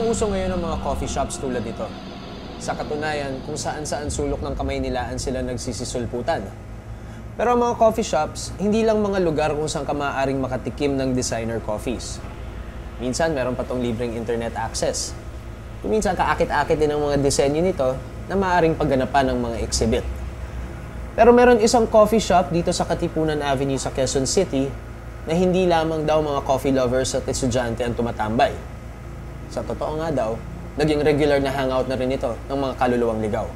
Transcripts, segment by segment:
uso ngayon ang mga coffee shops tulad nito. Sa katunayan, kung saan-saan sulok ng kamay nilaan sila nagsisisulputan. Pero ang mga coffee shops, hindi lang mga lugar kung saan ka maaaring makatikim ng designer coffees. Minsan, meron pa tong libreng internet access. Kung minsan, kaakit-akit din ang mga disenyo nito na maaaring pagganapan ng mga exhibit. Pero meron isang coffee shop dito sa Katipunan Avenue sa Quezon City na hindi lamang daw mga coffee lovers at estudyante ang tumatambay. Sa totoo nga daw, naging regular na hangout na rin ito ng mga kaluluwang ligaw.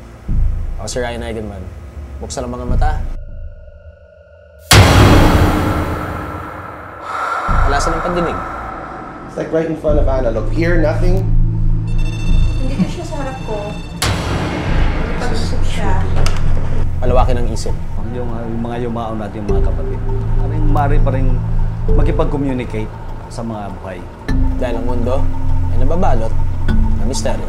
Ako si Ryan Eigenman. Buksan ang mga mata. Alasan ng pandinig. It's like right in front of Anna. Look, here, nothing. Nandito siya sa harap ko. Pag-usap siya. Palawakin ang isip. Yung mga yumaon natin, yung mga kapatid. Maaari pa rin makipag-communicate sa mga buhay. Dahil ang mundo ay nababalot ng misteryo.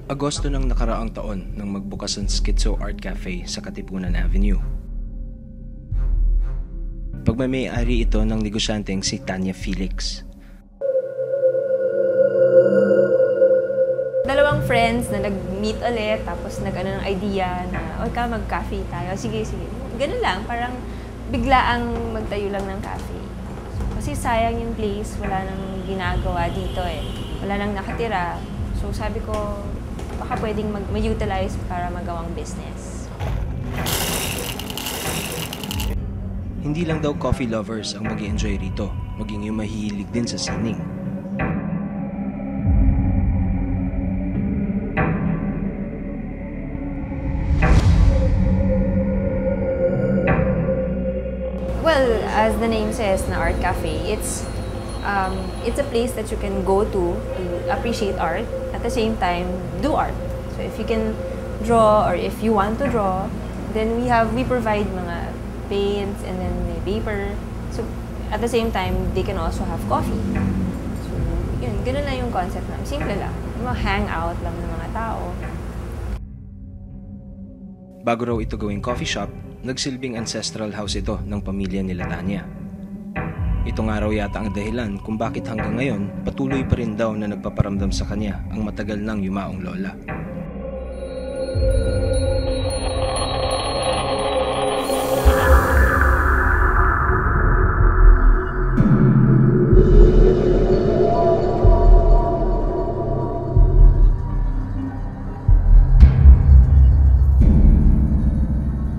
Agosto ng nakaraang taon nang magbukas ang Schizo Art Cafe sa Katipunan Avenue. Pagmamay-ari ito ng negosyanteng si Tanya Felix. Dalawang friends na nag-meet ulit, tapos nag-ano ng idea na, okay, mag-cafe tayo. Sige, sige. Ganun lang, parang biglaang magtayo lang ng cafe. Kasi sayang yung place, wala nang ginagawa dito eh. Wala nang nakatira. So sabi ko, baka pwedeng ma-utilize para magawang business. Hindi lang daw coffee lovers ang mag-i-enjoy rito, maging yung mahihilig din sa sining. Well, as the name says, na art cafe, it's a place that you can go to appreciate art, at the same time, do art. So if you can draw or if you want to draw, then we provide mga paints and then may paper. So at the same time, they can also have coffee. So yun, ganun lang yung concept namin. Simple lang. Hang-out lang ng mga tao. Bago raw ito gawing coffee shop, nagsilbing ancestral house ito ng pamilya nila Tanya. Ito nga raw yata ang dahilan kung bakit hanggang ngayon patuloy pa rin daw na nagpaparamdam sa kanya ang matagal nang yumaong lola.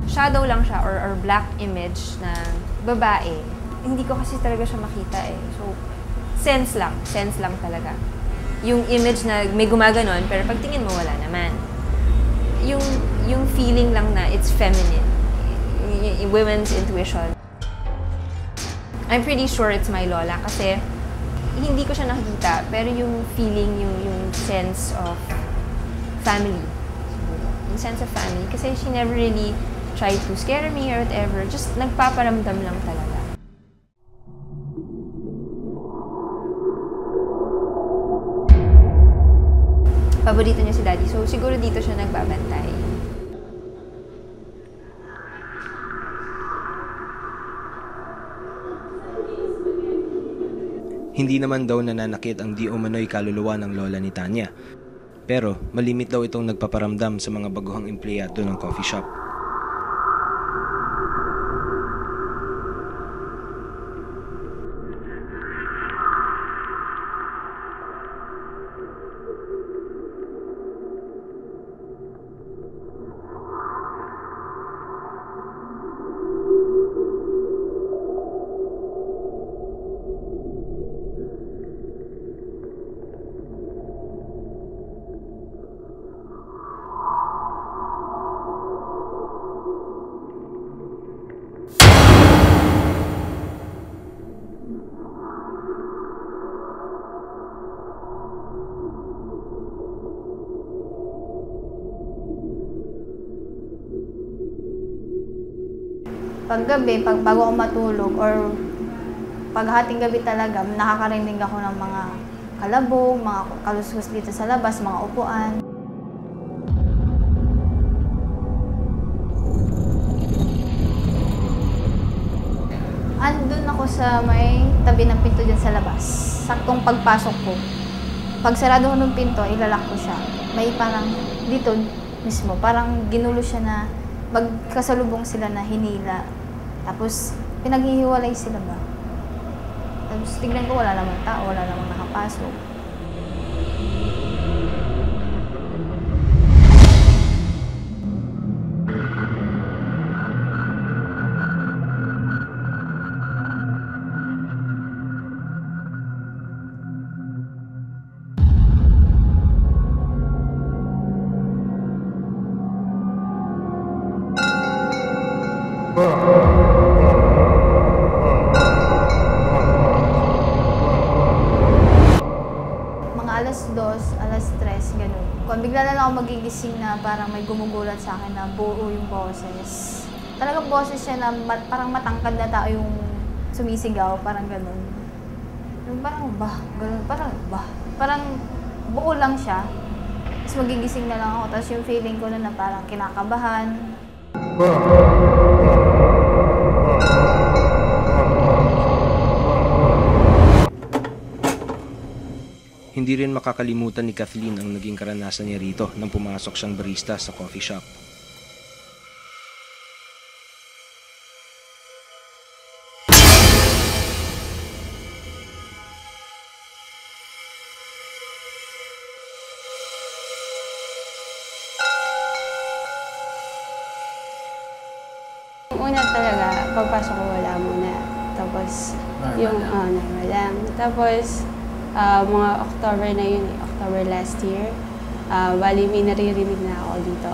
Shadow lang siya or black image na babae. Hindi ko kasi talaga siya makita eh. So, sense lang talaga. Yung image na may gumaganon, pero pagtingin mo, wala naman. Yung feeling lang na it's feminine. Women's intuition. I'm pretty sure it's my lola kasi hindi ko siya nakikita, pero yung feeling, yung sense of family. Yung sense of family. Kasi she never really tried to scare me or whatever. Just nagpaparamdam lang talaga. Paborito niya si Daddy, so siguro dito siya nagbabantay. Hindi naman daw nananakit ang di umano'y kaluluwa ng lola ni Tanya. Pero malimit daw itong nagpaparamdam sa mga baguhang empleyado ng coffee shop. Paggabi, bago ako matulog or paghating gabi talaga, nakakarinig ako ng mga kalabog, mga kaluskos dito sa labas, mga upuan. Andun ako sa may tabi ng pinto dyan sa labas. Saktong pagpasok ko. Pag sarado ko ng pinto, ilalak ko siya. May parang dito mismo, parang ginulo siya na magkasalubong sila na hinila. Tapos pinaghihiwalay sila ba? Tapos tignan ko, wala namang tao, wala namang nakapasok. Mga alas 2, alas 3, ganun. Kung bigla na lang ako magigising na parang may gumugulat sa akin na buo yung boses. Talagang boses siya na parang matangkad na tao yung sumisigaw, parang ganun. Yung parang ganun, parang buo lang siya. Tapos magigising na lang ako, tapos yung feeling ko na parang kinakabahan. Hindi rin makakalimutan ni Kathleen ang naging karanasan niya rito nang pumasok siyang barista sa coffee shop. Una talaga, pagpasok ko wala muna. Tapos, normal lang. Tapos, mga October na yun, October last year. Bali, may naririnig na ako dito.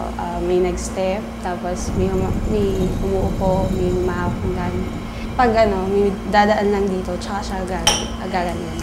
May nag-step, tapos may umuupo, may humahawak ng gamit. Pag may dadaan lang dito, tsaka siya gaganyan.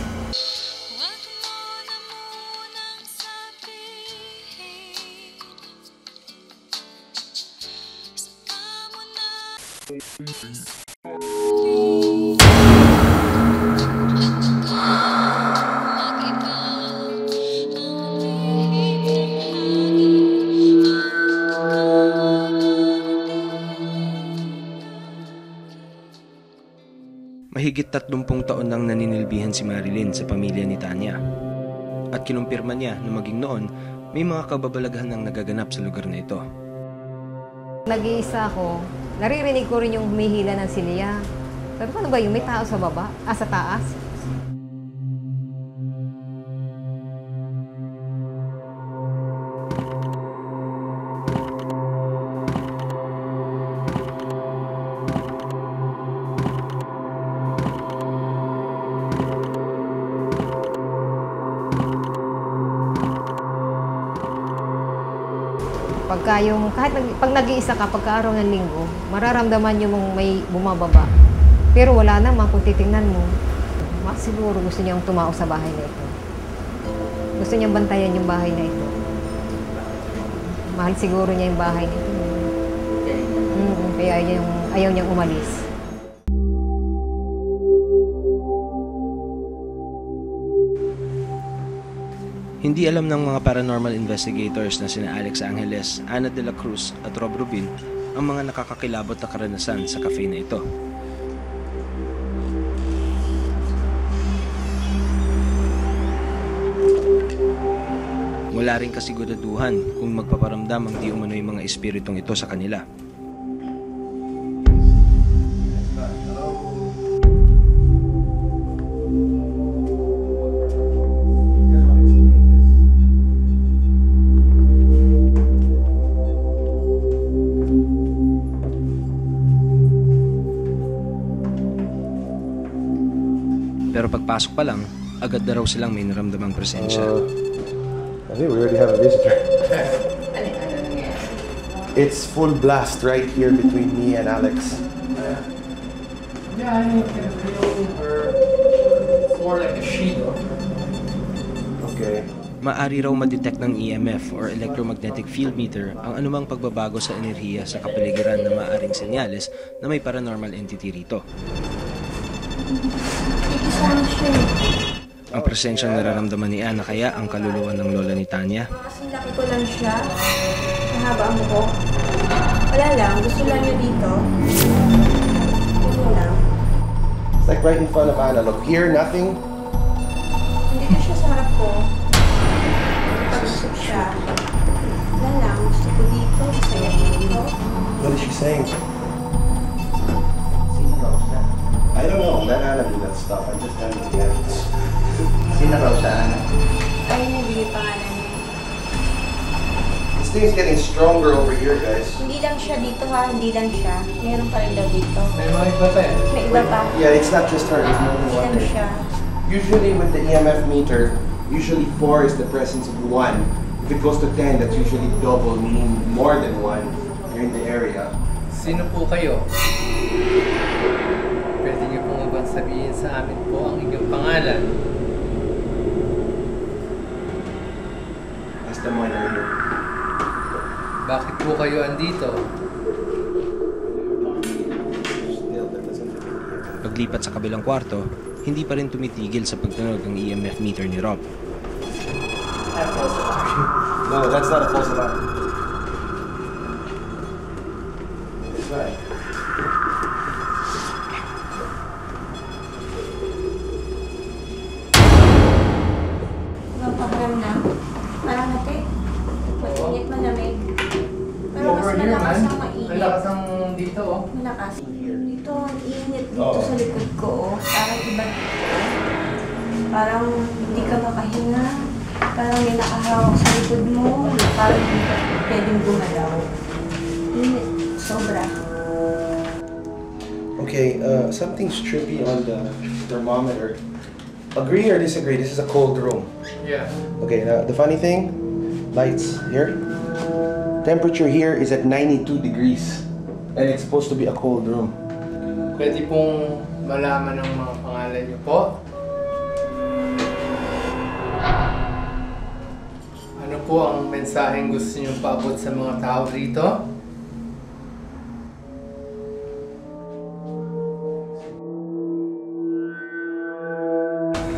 Mahigit 30 taon nang naninilbihan si Marilyn sa pamilya ni Tanya. At kinumpirma niya na maging noon, may mga kababalaghan ang nagaganap sa lugar na ito. Nag-iisa ako, naririnig ko rin yung humihila ng silya. Sabi ko, ano ba yung may tao sa baba? Sa taas? Pag nag-iisa ka, pagka-araw ng linggo, mararamdaman nyo mong may bumababa. Pero wala naman kung titingnan mo. Siguro gusto niyang tumao sa bahay na ito. Gusto niyang bantayan yung bahay na ito. Mahal siguro niya yung bahay na ito. Kaya ayaw niyang umalis. Hindi alam ng mga paranormal investigators na sina Alex Angeles, Ana de la Cruz at Rob Rubin ang mga nakakakilabot na karanasan sa cafe na ito. Wala rin kasiguraduhan kung magpaparamdam ang di umano yung mga espiritong ito sa kanila. Pero pagpasok pa lang, agad na raw silang may naramdamang presensya. I think we already have a visitor. It's full blast right here between me and Alex. Yeah, I think it's real or it's more like a shield. Okay. Maari raw ma-detect ng EMF or electromagnetic field meter ang anumang pagbabago sa enerhiya sa kapaligiran na maaring senyales na may paranormal entity rito. Ang presensyang nararamdaman ni Ana kaya ang kaluluwa ng lola ni Tanya. Kasing laki ko lang siya. Mahaba ang buhok. Wala lang. Gusto lang niya dito. Yun lang. It's like right in front of Anna. Look, here, nothing. Hindi siya sa harap ko. Pag-usap siya. Wala lang. Gusto ko dito. Saya ko dito. What is she saying? I don't know. Let Anna do that stuff. I just haven't yet. Sino raw siya, Ana? Ay, nabigay pangalan niya. This thing's getting stronger over here, guys. Hindi lang siya dito ha. Hindi lang siya. Meron pa rin daw dito. May mga iba pa yan. May iba pa. Yeah, it's not just her. It's more than Hindi one lang thing. siya. Usually with the EMF meter, usually 4 is the presence of 1. If it goes to 10, that's usually double, meaning more than 1. You're in the area. Sino po kayo? Pwede niyo pong bang sabihin sa amin po ang inyong pangalan? That's the one right here. Bakit po kayo andito? Still, that doesn't really hear. Paglipat sa kabilang kwarto, hindi pa rin tumitigil sa pagtunog ng EMF meter ni Rob. No, that's not a false alarm. It's right. Paparam na. Parang natin. Mainit, malamig. Pero mas Over here, malakas man. ang mainit. Malakas ang dito, oh. Malakas. Dito, ang init dito Oo. sa likod ko. Oh. Parang iba dito. Parang hindi ka makahinga. Parang may nakahawak sa likod mo. Parang hindi ka pwedeng gumalaw. Init. Sobra. Okay, something's trippy on the thermometer. Agree or disagree? This is a cold room. Yeah. Okay, now the funny thing, lights here. Temperature here is at 92 degrees. And it's supposed to be a cold room. Pwede pong malaman ang mga pangalan niyo po. Ano po ang mensaheng gusto niyo paabot sa mga tao rito?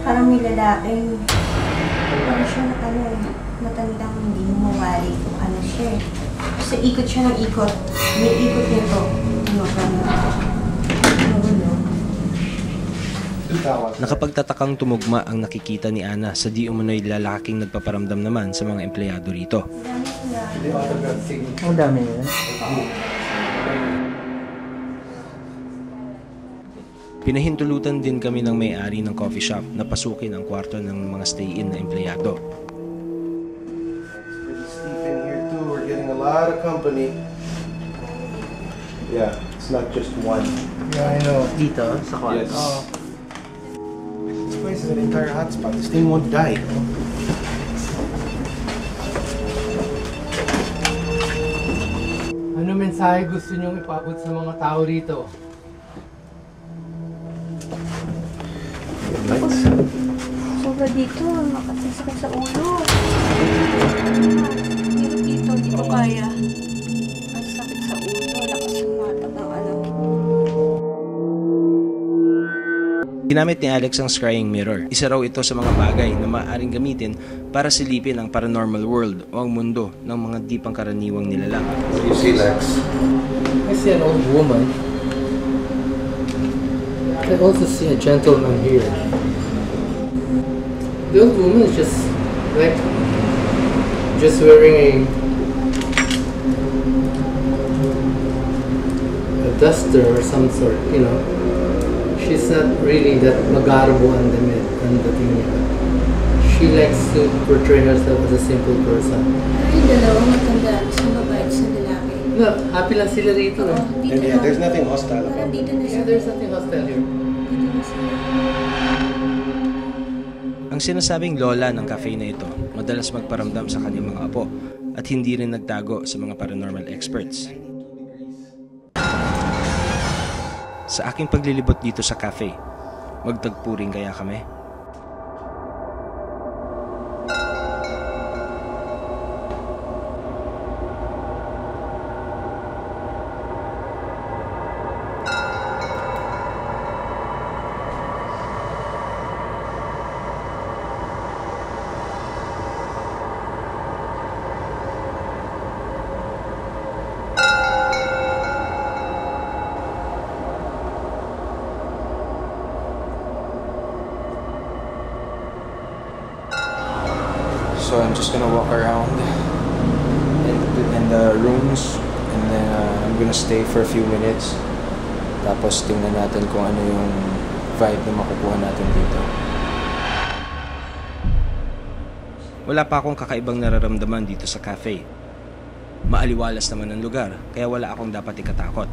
Parang may lalaking, ano siya na matandang hindi mo mawari kung ano siya eh. Kasi ikot siya ng ikot. May ikot nito. Ano ka na? Ano? Nakapagtatakang tumugma ang nakikita ni Ana sa di umano'y lalaking nagpaparamdam naman sa mga empleyado rito. Ang dami yun. Pinahintulutan din kami ng may-ari ng coffee shop na pasukin ang kwarto ng mga stay-in na empleyado. It's pretty steep in here too. We're getting a lot of company. Yeah, it's not just one. Yeah, I know. Dito, sa kwarto. Yes. This place is an entire hotspot. This thing won't die. Ano mensahe gusto niyong ipaabot sa mga tao rito? Lights. Sobra dito. Makasasakit sa ulo. Dito, hindi ko kaya. Ang sakit sa ulo. Lakas yung mata ng ano. Ginamit ni Alex ang scrying mirror. Isa raw ito sa mga bagay na maaaring gamitin para silipin ang paranormal world o ang mundo ng mga di pangkaraniwang nilalang. What do you see, Lex? I see an old woman. I also see a gentleman here. The old woman is just wearing a duster or some sort, you know. She's not really that magarbo ang damit ang dating niya. She likes to portray herself as a simple person. Yung dalawang matanda. Isang babae, isang lalaki. No, happy lang sila rito. No? Dito And yeah, na. there's nothing hostile Parang about it. dito na Yeah, sila. there's nothing hostile here. Dito na sila. Ang sinasabing lola ng cafe na ito, madalas magparamdam sa kanyang mga apo at hindi rin nagtago sa mga paranormal experts. Sa aking paglilibot dito sa cafe, magtagpo rin kaya kami? So I'm just gonna walk around in the rooms and then I'm gonna stay for a few minutes. Tapos tingnan natin kung ano yung vibe na makukuha natin dito. Wala pa akong kakaibang nararamdaman dito sa cafe. Maaliwalas naman ang lugar, kaya wala akong dapat ikatakot.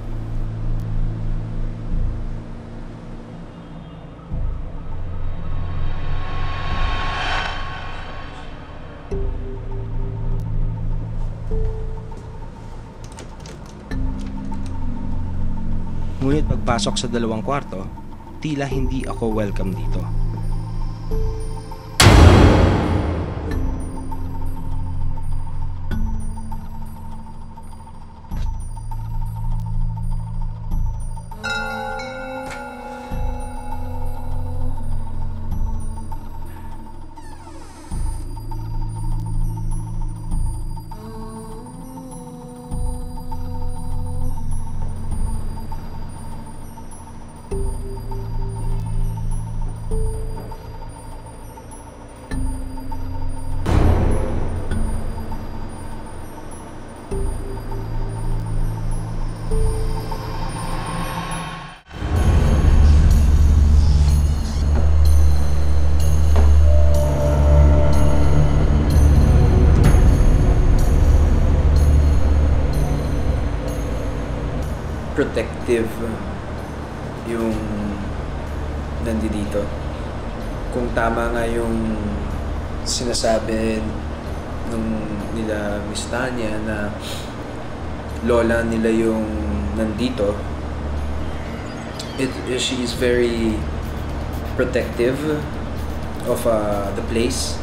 Ngunit pagpasok sa 2 kwarto, tila hindi ako welcome dito. Protective yung nandito. Kung tama nga yung sinasabi nila Miss Tanya na lola nila yung nandito, she is very protective of the place.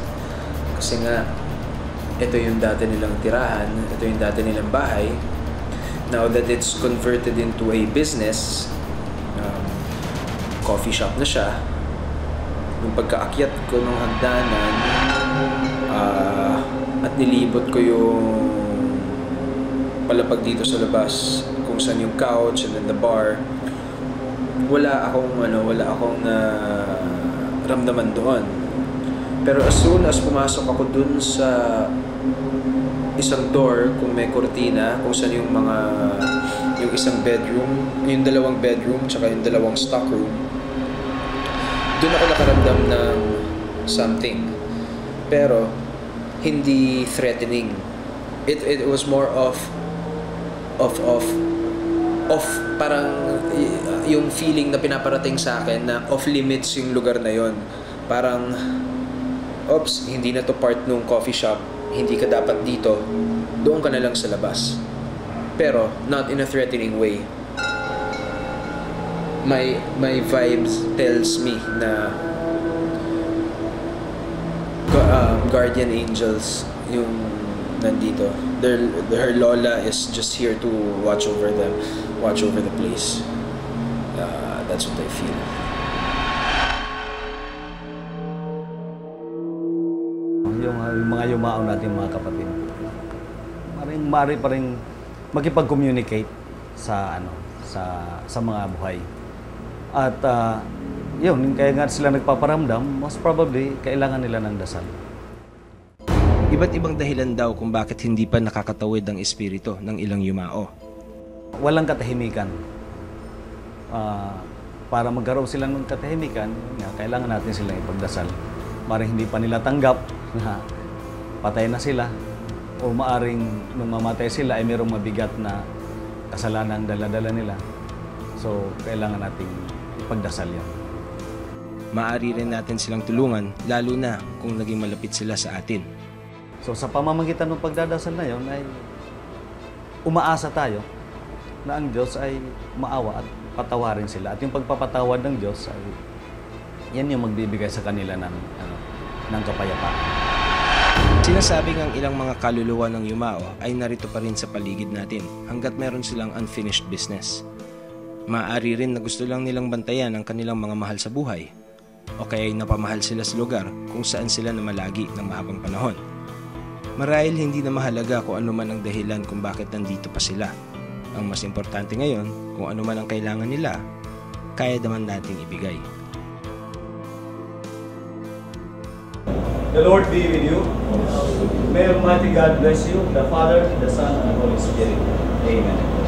Kasi nga ito yung dati nilang tirahan, ito yung dati nilang bahay. Now that it's converted into a business, coffee shop na siya, nung pagkaakyat ko ng hagdanan at nilibot ko yung palapag dito sa labas, kung saan yung couch and then the bar, wala akong ramdaman doon. Pero as soon as pumasok ako dun sa isang door, kung may kortina, kung saan yung isang bedroom, yung 2 bedroom, tsaka yung 2 stock room, doon ako nakaramdam ng something. Pero, hindi threatening. It was more of parang yung feeling na pinaparating sa akin na off limits yung lugar na yon. Parang, oops, hindi na to part nung coffee shop. Hindi ka dapat dito, doon ka na lang sa labas. Pero, not in a threatening way. My vibes tells me na guardian angels yung nandito. Her lola is just here to watch over them, watch over the place. That's what I feel. Yung mga yumao natin mga kapatid, maaari pa rin makipag-communicate sa mga buhay. At yun, kaya nga sila nagpaparamdam, most probably kailangan nila ng dasal. Iba't ibang dahilan daw kung bakit hindi pa nakakatawid ang espiritu ng ilang yumao. Walang katahimikan. Para magkaroon sila ng katahimikan, kailangan natin silang ipagdasal. Maring hindi pa nila tanggap na patay na sila, o maaring nung mamatay sila ay mayroong mabigat na kasalanan ang dala-dala nila. So, kailangan nating ipagdasal yan. Maaari rin natin silang tulungan, lalo na kung naging malapit sila sa atin. So, sa pamamagitan ng pagdadasal na yon ay umaasa tayo na ang Diyos ay maawa at patawarin sila. At yung pagpapatawad ng Diyos ay yan yung magbibigay sa kanila ng kapayapaan. Sinasabing ang ilang mga kaluluwa ng yumao ay narito pa rin sa paligid natin hanggat meron silang unfinished business. Maaari rin na gusto lang nilang bantayan ang kanilang mga mahal sa buhay, o kaya'y napamahal sila sa lugar kung saan sila namalagi ng mahabang panahon. Marahil hindi na mahalaga kung ano man ang dahilan kung bakit nandito pa sila. Ang mas importante ngayon, kung ano man ang kailangan nila, kaya naman nating ibigay. The Lord be with you. May Almighty God bless you, the Father, the Son, and the Holy Spirit. Amen.